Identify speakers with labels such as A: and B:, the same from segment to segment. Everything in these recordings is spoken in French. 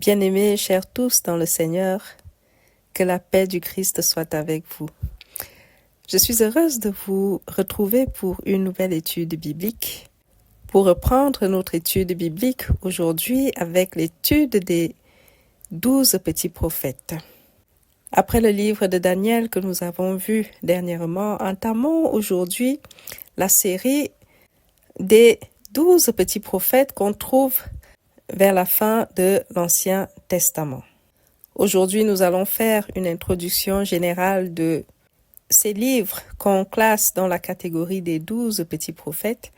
A: Bien-aimés, chers tous dans le Seigneur, que la paix du Christ soit avec vous. Je suis heureuse de vous retrouver pour une nouvelle étude biblique. Pour reprendre notre étude biblique aujourd'hui avec l'étude des 12 petits prophètes. Après le livre de Daniel que nous avons vu dernièrement, entamons aujourd'hui la série des 12 petits prophètes qu'on trouve vers la fin de l'Ancien Testament. Aujourd'hui, nous allons faire une introduction générale de ces livres qu'on classe dans la catégorie des 12 petits prophètes.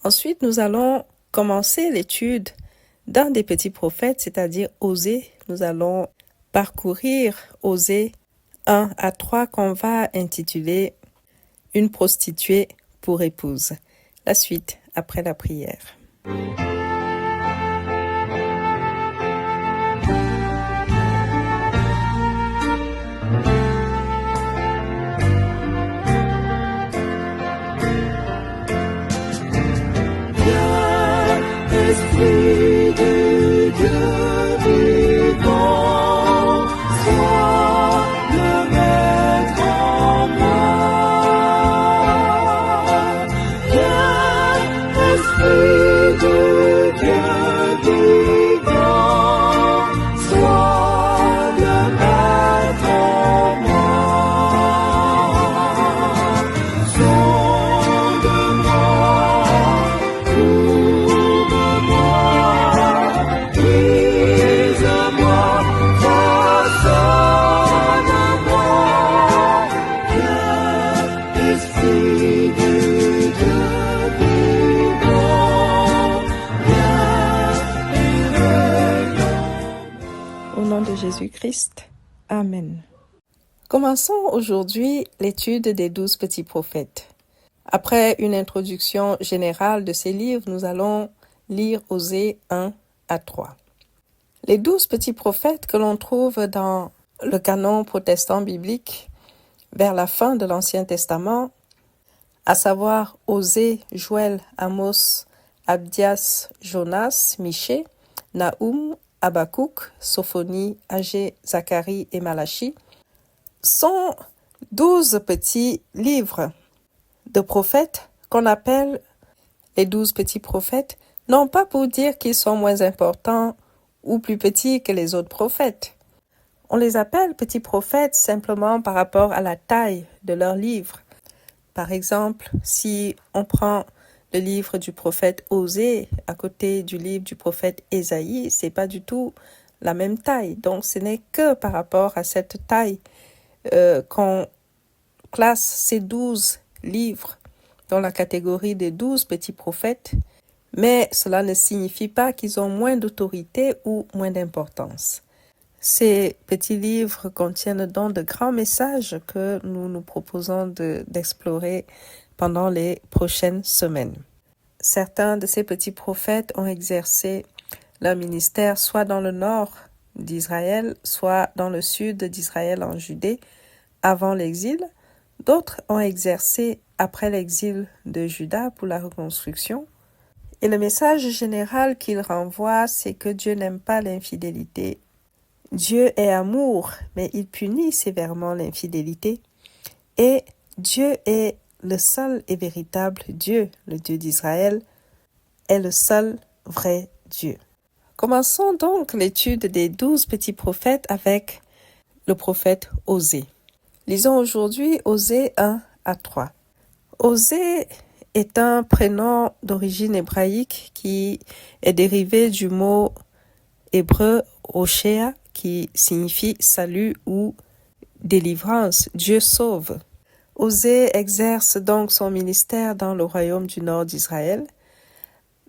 A: Ensuite, nous allons commencer l'étude d'un des petits prophètes, c'est-à-dire Osée. Nous allons parcourir Osée 1 à 3 qu'on va intituler « Une prostituée pour épouse ». La suite après la prière.
B: Esprit de Dieu vivant, sois le maître en moi. Viens, Esprit de Dieu vivant, sois le maître en moi. Sonde-moi.
A: Jésus-Christ. Amen. Commençons aujourd'hui l'étude des 12 petits prophètes. Après une introduction générale de ces livres, nous allons lire Osée 1 à 3. Les 12 petits prophètes que l'on trouve dans le canon protestant biblique vers la fin de l'Ancien Testament, à savoir Osée, Joël, Amos, Abdias, Jonas, Michée, Naoum, Habakkuk, Sophonie, Agé, Zacharie et Malachie, sont 12 petits livres de prophètes qu'on appelle les 12 petits prophètes, non pas pour dire qu'ils sont moins importants ou plus petits que les autres prophètes. On les appelle petits prophètes simplement par rapport à la taille de leurs livres. Par exemple, si on prend le livre du prophète Osée à côté du livre du prophète Ésaïe, c'est pas du tout la même taille. Donc, ce n'est que par rapport à cette taille qu'on classe ces 12 livres dans la catégorie des 12 petits prophètes, mais cela ne signifie pas qu'ils ont moins d'autorité ou moins d'importance. Ces petits livres contiennent donc de grands messages que nous nous proposons d'explorer pendant les prochaines semaines. Certains de ces petits prophètes ont exercé leur ministère soit dans le nord d'Israël, soit dans le sud d'Israël en Judée, avant l'exil. D'autres ont exercé après l'exil de Juda pour la reconstruction. Et le message général qu'ils renvoient, c'est que Dieu n'aime pas l'infidélité. Dieu est amour, mais il punit sévèrement l'infidélité. Et Dieu est le seul et véritable Dieu, le Dieu d'Israël, est le seul vrai Dieu. Commençons donc l'étude des 12 petits prophètes avec le prophète Osée. Lisons aujourd'hui Osée 1 à 3. Osée est un prénom d'origine hébraïque qui est dérivé du mot hébreu Oshéa, qui signifie salut ou délivrance. Dieu sauve. Osée exerce donc son ministère dans le royaume du nord d'Israël,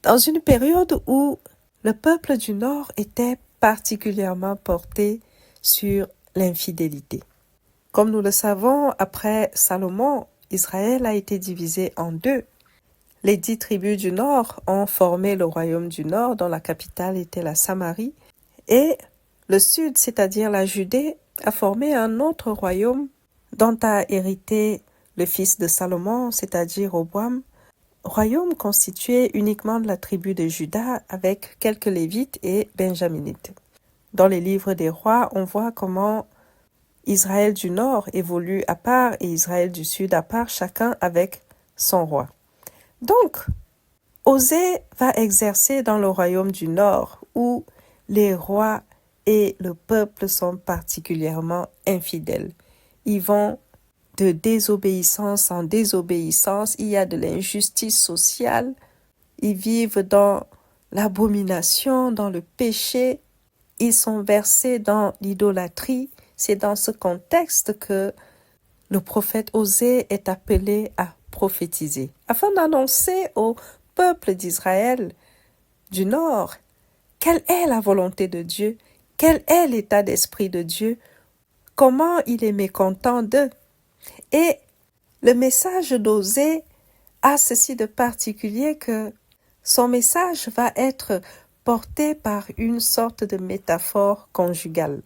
A: dans une période où le peuple du nord était particulièrement porté sur l'infidélité. Comme nous le savons, après Salomon, Israël a été divisé en deux. Les 10 tribus du nord ont formé le royaume du nord, dont la capitale était la Samarie, et le sud, c'est-à-dire la Judée, a formé un autre royaume dont a hérité le fils de Salomon, c'est-à-dire Roboam, royaume constitué uniquement de la tribu de Juda avec quelques Lévites et Benjaminites. Dans les livres des rois, on voit comment Israël du Nord évolue à part et Israël du Sud à part, chacun avec son roi. Donc, Osée va exercer dans le royaume du Nord où les rois et le peuple sont particulièrement infidèles. Ils vont de désobéissance en désobéissance, il y a de l'injustice sociale, ils vivent dans l'abomination, dans le péché, ils sont versés dans l'idolâtrie. C'est dans ce contexte que le prophète Osée est appelé à prophétiser, afin d'annoncer au peuple d'Israël du Nord quelle est la volonté de Dieu, quel est l'état d'esprit de Dieu, comment il est mécontent d'eux. Et le message d'Osée a ceci de particulier que son message va être porté par une sorte de métaphore conjugale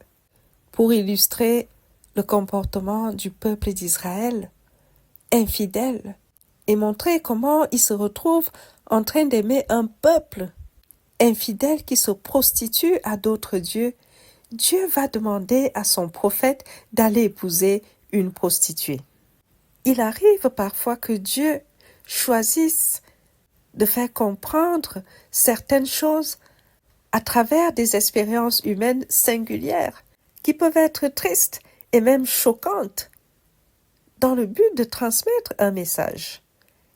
A: pour illustrer le comportement du peuple d'Israël infidèle et montrer comment il se retrouve en train d'aimer un peuple infidèle qui se prostitue à d'autres dieux. Dieu va demander à son prophète d'aller épouser une prostituée. Il arrive parfois que Dieu choisisse de faire comprendre certaines choses à travers des expériences humaines singulières qui peuvent être tristes et même choquantes dans le but de transmettre un message.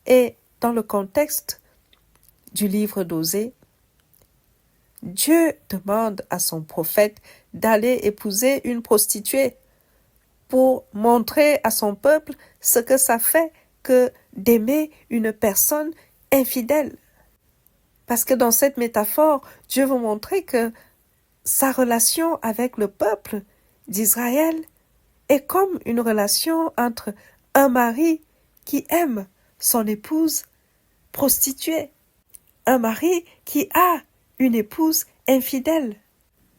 A: Et dans le contexte du livre d'Osée, Dieu demande à son prophète d'aller épouser une prostituée pour montrer à son peuple ce que ça fait que d'aimer une personne infidèle. Parce que dans cette métaphore, Dieu veut montrer que sa relation avec le peuple d'Israël est comme une relation entre un mari qui aime son épouse prostituée, un mari qui a une épouse infidèle.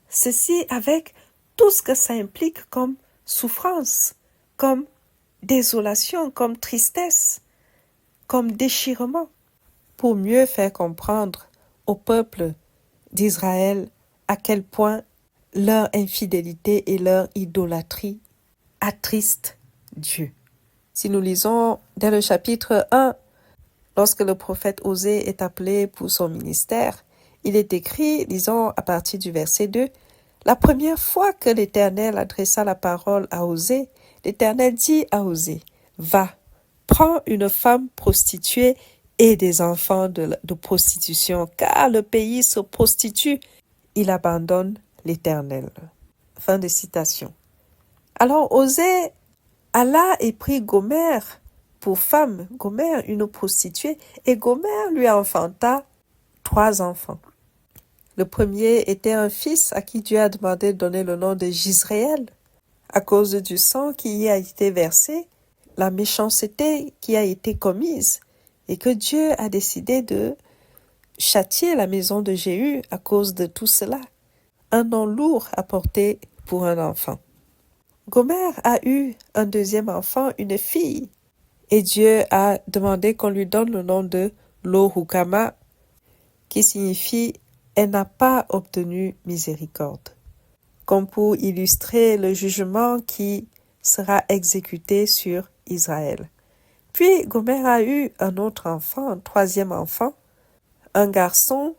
A: Ceci avec tout ce que ça implique comme souffrance, comme désolation, comme tristesse, comme déchirement, pour mieux faire comprendre au peuple d'Israël à quel point leur infidélité et leur idolâtrie attristent Dieu. Si nous lisons dès le chapitre 1, lorsque le prophète Osée est appelé pour son ministère, il est écrit, lisons à partir du verset 2, « La première fois que l'Éternel adressa la parole à Osée, l'Éternel dit à Osée, « Va, prends une femme prostituée et des enfants de prostitution, car le pays se prostitue. » Il abandonne l'Éternel. Fin de citation. Alors Osée alla et prit Gomère pour femme, Gomère une prostituée, et Gomère lui enfanta 3 enfants. Le premier était un fils à qui Dieu a demandé de donner le nom de Jizréel, à cause du sang qui y a été versé, la méchanceté qui a été commise, et que Dieu a décidé de châtier la maison de Jéhu à cause de tout cela. Un nom lourd à porter pour un enfant. Gomère a eu un deuxième enfant, une fille, et Dieu a demandé qu'on lui donne le nom de Lo-Ruhamah, qui signifie « elle n'a pas obtenu miséricorde », comme pour illustrer le jugement qui sera exécuté sur Israël. Puis Gomère a eu un autre enfant, un troisième enfant, un garçon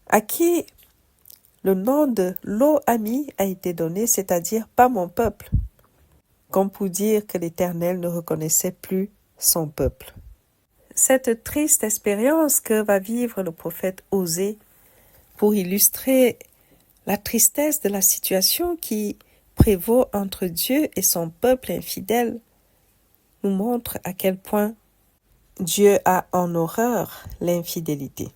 A: à qui le nom de Lo-Ami a été donné, c'est-à-dire « pas mon peuple », comme pour dire que l'Éternel ne reconnaissait plus son peuple. Cette triste expérience que va vivre le prophète Osée pour illustrer la tristesse de la situation qui prévaut entre Dieu et son peuple infidèle nous montre à quel point Dieu a en horreur l'infidélité.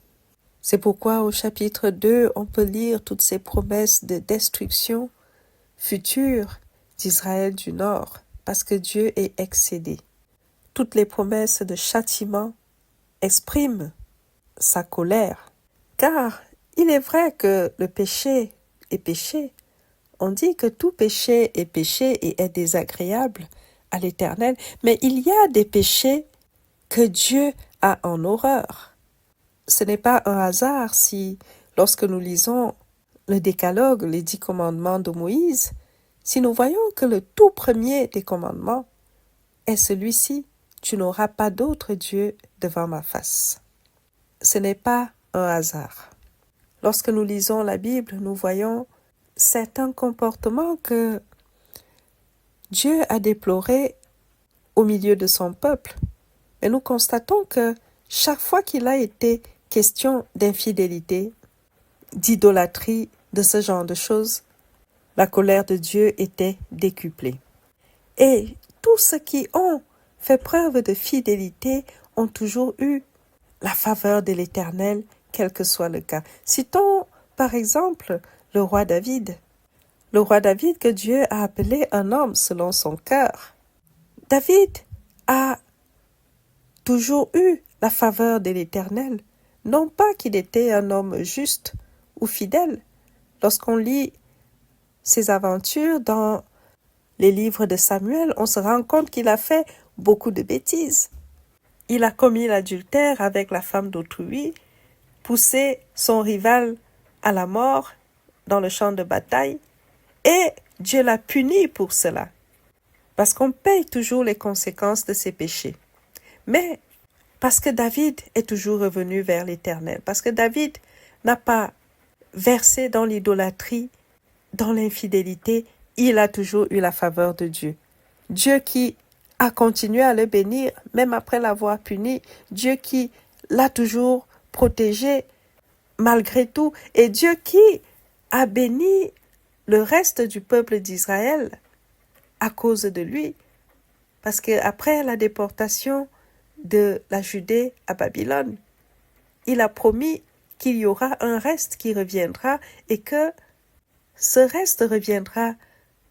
A: C'est pourquoi au chapitre 2, on peut lire toutes ces promesses de destruction future d'Israël du Nord, parce que Dieu est excédé. Toutes les promesses de châtiment expriment sa colère, car il est vrai que le péché est péché. On dit que tout péché est péché et est désagréable à l'Éternel, mais il y a des péchés que Dieu a en horreur. Ce n'est pas un hasard si, lorsque nous lisons le décalogue, les 10 commandements de Moïse, si nous voyons que le tout premier des commandements est celui-ci, tu n'auras pas d'autre Dieu devant ma face. Ce n'est pas un hasard. Lorsque nous lisons la Bible, nous voyons certains comportements que Dieu a déplorés au milieu de son peuple. Et nous constatons que chaque fois qu'il a été question d'infidélité, d'idolâtrie, de ce genre de choses, la colère de Dieu était décuplée. Et tous ceux qui ont fait preuve de fidélité ont toujours eu la faveur de l'Éternel, quel que soit le cas. Citons par exemple le roi David. Le roi David que Dieu a appelé un homme selon son cœur. David a toujours eu la faveur de l'Éternel, non pas qu'il était un homme juste ou fidèle. Lorsqu'on lit ses aventures dans les livres de Samuel, on se rend compte qu'il a fait beaucoup de bêtises. Il a commis l'adultère avec la femme d'autrui, poussé son rival à la mort dans le champ de bataille, et Dieu l'a puni pour cela, parce qu'on paye toujours les conséquences de ses péchés. Mais parce que David est toujours revenu vers l'Éternel, parce que David n'a pas versé dans l'idolâtrie, dans l'infidélité, il a toujours eu la faveur de Dieu. Dieu qui a continué à le bénir, même après l'avoir puni, Dieu qui l'a toujours protégé malgré tout, et Dieu qui a béni le reste du peuple d'Israël à cause de lui. Parce qu'après la déportation de la Judée à Babylone, il a promis qu'il y aura un reste qui reviendra et que ce reste reviendra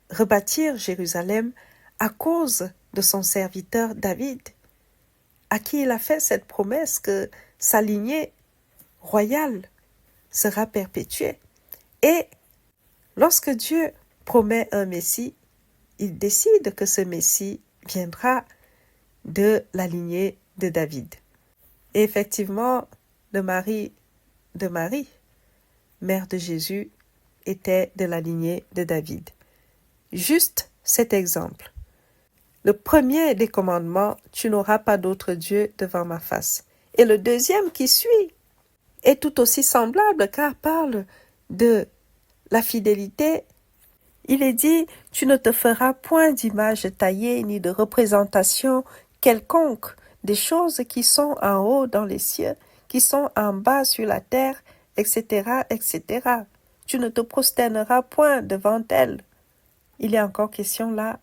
A: rebâtir Jérusalem à cause de son serviteur David, à qui il a fait cette promesse que sa lignée royale sera perpétuée. Et lorsque Dieu promet un Messie, il décide que ce Messie viendra de la lignée de David. Et effectivement, le mari de Marie, mère de Jésus, était de la lignée de David. Juste cet exemple. Le premier des commandements, tu n'auras pas d'autre Dieu devant ma face. Et le deuxième qui suit est tout aussi semblable car parle de la fidélité. Il est dit, tu ne te feras point d'image taillée ni de représentation quelconque des choses qui sont en haut dans les cieux, qui sont en bas sur la terre, etc., etc. Tu ne te prosterneras point devant elles. Il est encore question là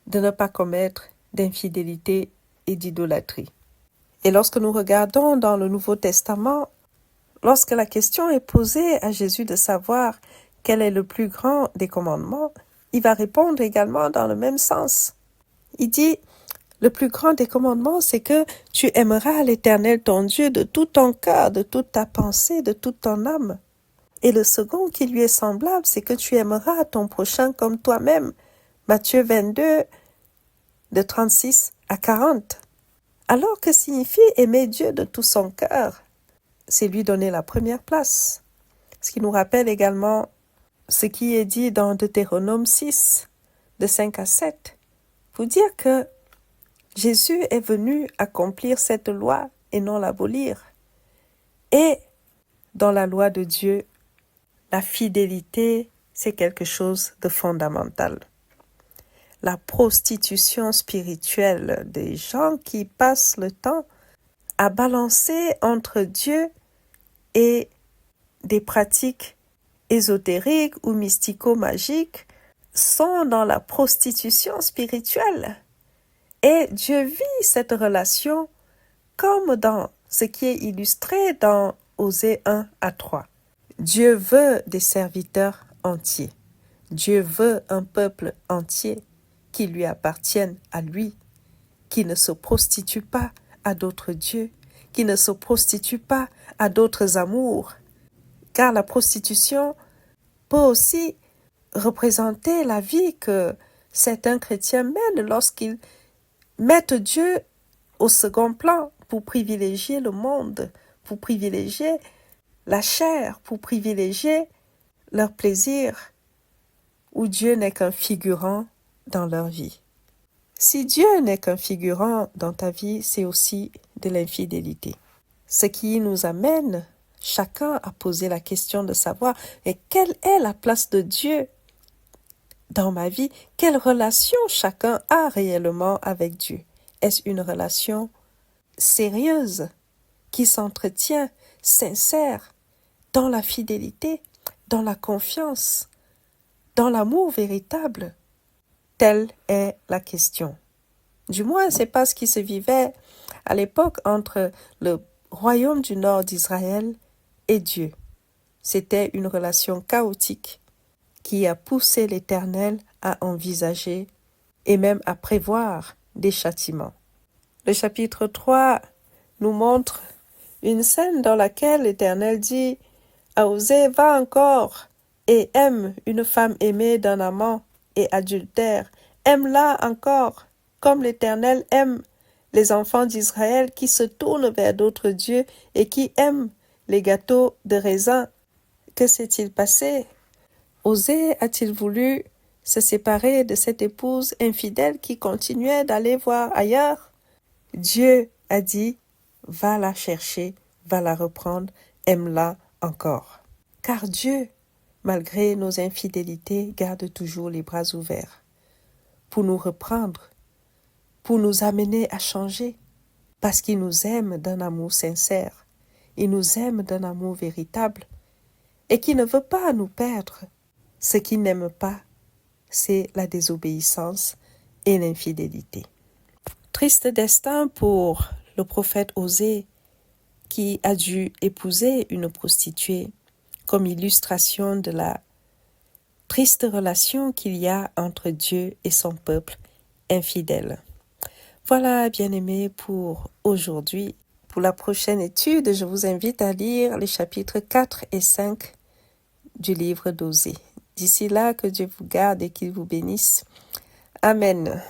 A: de ne pas commettre d'infidélité et d'idolâtrie. Et lorsque nous regardons dans le Nouveau Testament, lorsque la question est posée à Jésus de savoir quel est le plus grand des commandements, il va répondre également dans le même sens. Il dit, le plus grand des commandements, c'est que tu aimeras l'Éternel ton Dieu de tout ton cœur, de toute ta pensée, de toute ton âme. Et le second qui lui est semblable, c'est que tu aimeras ton prochain comme toi-même. Matthieu 22, de 36 à 40. Alors que signifie aimer Dieu de tout son cœur? C'est lui donner la première place. Ce qui nous rappelle également ce qui est dit dans Deutéronome 6, de 5 à 7. Pour dire que Jésus est venu accomplir cette loi et non l'abolir. Et dans la loi de Dieu, la fidélité, c'est quelque chose de fondamental. La prostitution spirituelle des gens qui passent le temps à balancer entre Dieu et des pratiques ésotériques ou mystico-magiques sont dans la prostitution spirituelle. Et Dieu vit cette relation comme dans ce qui est illustré dans Osée 1 à 3. Dieu veut des serviteurs entiers. Dieu veut un peuple entier qui lui appartienne à lui, qui ne se prostitue pas à d'autres dieux, qui ne se prostitue pas à d'autres amours. Car la prostitution peut aussi représenter la vie que certains chrétiens mènent lorsqu'ils mettent Dieu au second plan pour privilégier le monde, pour privilégier la chair, pour privilégier leur plaisir ou Dieu n'est qu'un figurant dans leur vie? Si Dieu n'est qu'un figurant dans ta vie, c'est aussi de l'infidélité. Ce qui nous amène chacun à poser la question de savoir et quelle est la place de Dieu dans ma vie? Quelle relation chacun a réellement avec Dieu? Est-ce une relation sérieuse qui s'entretient, sincère, dans la fidélité, dans la confiance, dans l'amour véritable? Telle est la question. Du moins, c'est pas ce qui se vivait à l'époque entre le royaume du nord d'Israël et Dieu. C'était une relation chaotique qui a poussé l'Éternel à envisager et même à prévoir des châtiments. Le chapitre 3 nous montre une scène dans laquelle l'Éternel dit à Osée, va encore et aime une femme aimée d'un amant et adultère. Aime-la encore, comme l'Éternel aime les enfants d'Israël qui se tournent vers d'autres dieux et qui aiment les gâteaux de raisin. Que s'est-il passé? Osée a-t-il voulu se séparer de cette épouse infidèle qui continuait d'aller voir ailleurs? Dieu a dit, va la chercher, va la reprendre, aime-la encore. Car Dieu, malgré nos infidélités, garde toujours les bras ouverts pour nous reprendre, pour nous amener à changer, parce qu'il nous aime d'un amour sincère, il nous aime d'un amour véritable et qui ne veut pas nous perdre. Ce qu'il n'aime pas, c'est la désobéissance et l'infidélité. Triste destin pour le prophète Osée qui a dû épouser une prostituée comme illustration de la triste relation qu'il y a entre Dieu et son peuple infidèle. Voilà, bien-aimés, pour aujourd'hui. Pour la prochaine étude, je vous invite à lire les chapitres 4 et 5 du livre d'Osée. D'ici là, que Dieu vous garde et qu'il vous bénisse. Amen.